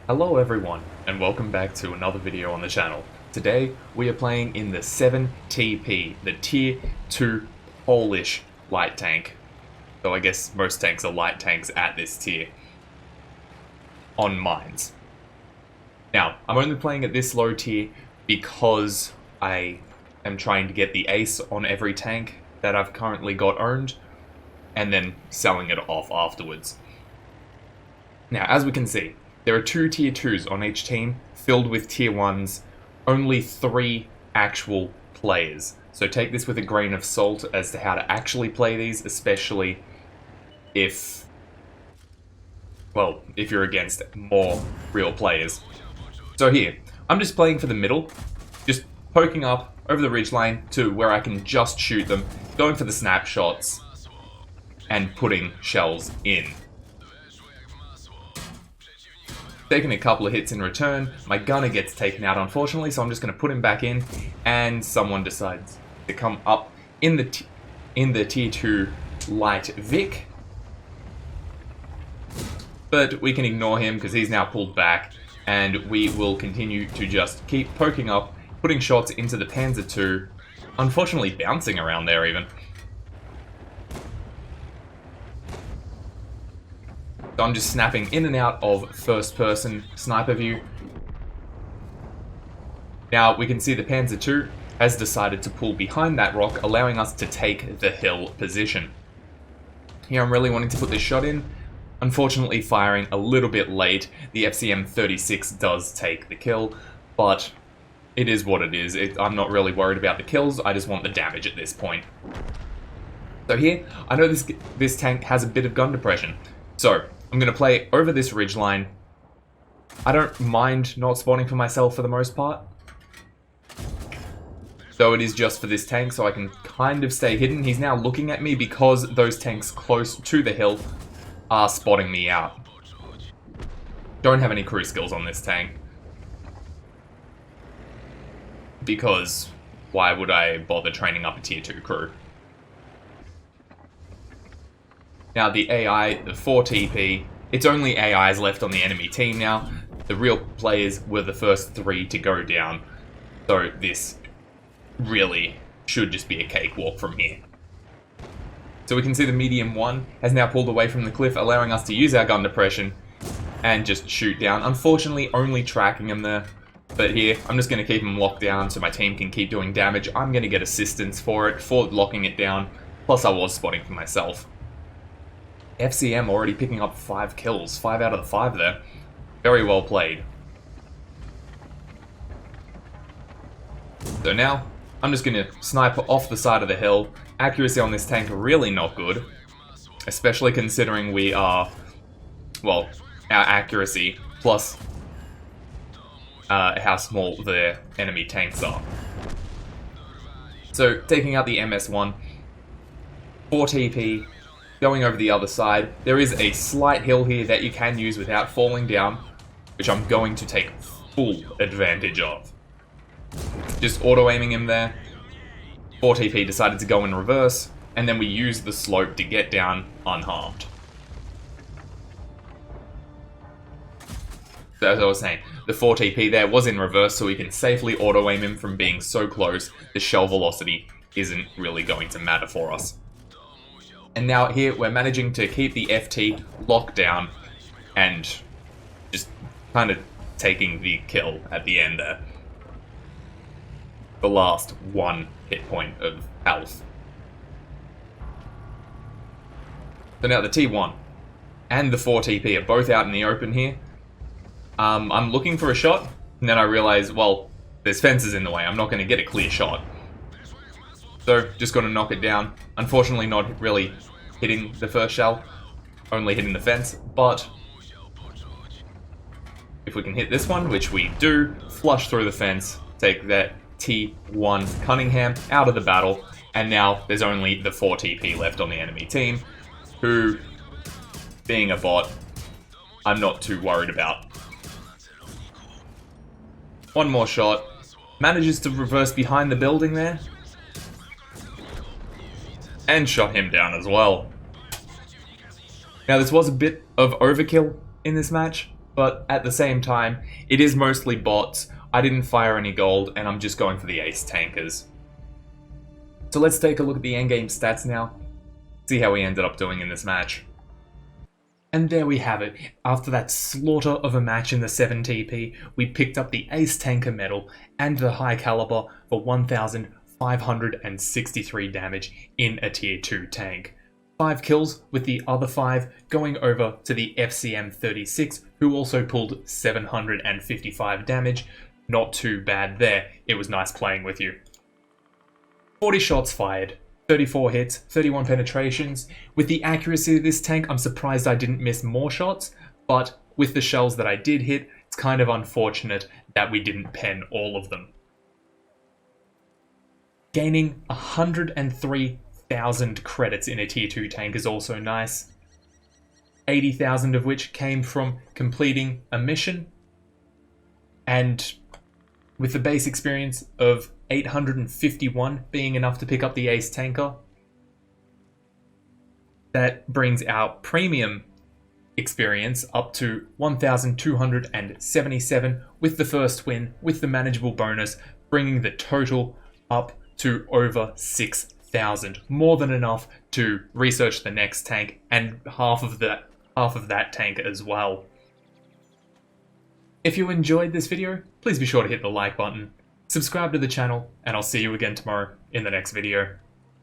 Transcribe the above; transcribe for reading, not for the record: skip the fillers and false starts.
Hello everyone, and welcome back to another video on the channel. Today, we are playing in the 7TP, the Tier 2 Polish light tank. Though I guess most tanks are light tanks at this tier. On mines. Now, I'm only playing at this low tier because I am trying to get the ace on every tank that I've currently got owned, and then selling it off afterwards. Now, as we can see, there are 2 tier 2s on each team, filled with tier 1s, only 3 actual players. So take this with a grain of salt as to how to actually play these, especially if you're against more real players. So here, I'm just playing for the middle, just poking up over the ridgeline to where I can just shoot them, going for the snapshots, and putting shells in. Taking a couple of hits in return, my gunner gets taken out unfortunately, so I'm just going to put him back in, and someone decides to come up in the tier 2 light Vic. But we can ignore him because he's now pulled back, and we will continue to just keep poking up, putting shots into the Panzer II, unfortunately bouncing around there even. So I'm just snapping in and out of first-person sniper view. Now we can see the Panzer II has decided to pull behind that rock, allowing us to take the hill position. Here I'm really wanting to put this shot in. Unfortunately firing a little bit late. The FCM-36 does take the kill, but it is what it is. I'm not really worried about the kills, I just want the damage at this point. So here, I know this tank has a bit of gun depression, so I'm going to play over this ridgeline. I don't mind not spawning for myself for the most part, though it is just for this tank, so I can kind of stay hidden. He's now looking at me because those tanks close to the hill are spotting me out. Don't have any crew skills on this tank, because why would I bother training up a tier 2 crew? Now the AI, the 4TP, it's only AIs left on the enemy team now. The real players were the first 3 to go down, so this really should just be a cakewalk from here. So we can see the medium 1 has now pulled away from the cliff, allowing us to use our gun depression and just shoot down. Unfortunately, only tracking him there. But here, I'm just going to keep him locked down so my team can keep doing damage. I'm going to get assistance for it, for locking it down. Plus I was spotting for myself. FCM already picking up 5 kills. 5 out of the 5 there. Very well played. So now, I'm just going to snipe off the side of the hill. Accuracy on this tank really not good, especially considering we are, well, our accuracy plus how small the enemy tanks are. So taking out the MS-1, 4TP, going over the other side. There is a slight hill here that you can use without falling down, which I'm going to take full advantage of. Just auto-aiming him there. 4TP decided to go in reverse, and then we use the slope to get down unharmed. So as I was saying, the 4TP there was in reverse, so we can safely auto-aim him from being so close. The shell velocity isn't really going to matter for us. And now here, we're managing to keep the FT locked down, and just kind of taking the kill at the end there. The last 1 hit point of health. So now the T1 and the 4TP are both out in the open here. I'm looking for a shot, and then I realize, well, there's fences in the way. I'm not going to get a clear shot. So, just got to knock it down. Unfortunately, not really hitting the first shell, only hitting the fence, but if we can hit this one, which we do, flush through the fence, take that T1 Cunningham out of the battle, and now there's only the 4TP left on the enemy team, who, being a bot, I'm not too worried about. One more shot, manages to reverse behind the building there, and shot him down as well. Now this was a bit of overkill in this match, But at the same time, it is mostly bots. I didn't fire any gold, and I'm just going for the ace tankers. So let's take a look at the endgame stats now, see how we ended up doing in this match. And there we have it. After that slaughter of a match in the 7 TP, we picked up the Ace Tanker medal and the High Caliber for 1,563 damage in a tier 2 tank. 5 kills, with the other 5 going over to the FCM36, who also pulled 755 damage. Not too bad there. It was nice playing with you. 40 shots fired, 34 hits, 31 penetrations. With the accuracy of this tank, I'm surprised I didn't miss more shots, but with the shells that I did hit, it's kind of unfortunate that we didn't pen all of them. Gaining 103,000 credits in a tier 2 tank is also nice. 80,000 of which came from completing a mission, and with the base experience of 851 being enough to pick up the Ace Tanker, that brings our premium experience up to 1,277 with the first win, with the manageable bonus, bringing the total up to over 6,000. More than enough to research the next tank and half of that tank as well. If you enjoyed this video, please be sure to hit the like button, subscribe to the channel, and I'll see you again tomorrow in the next video.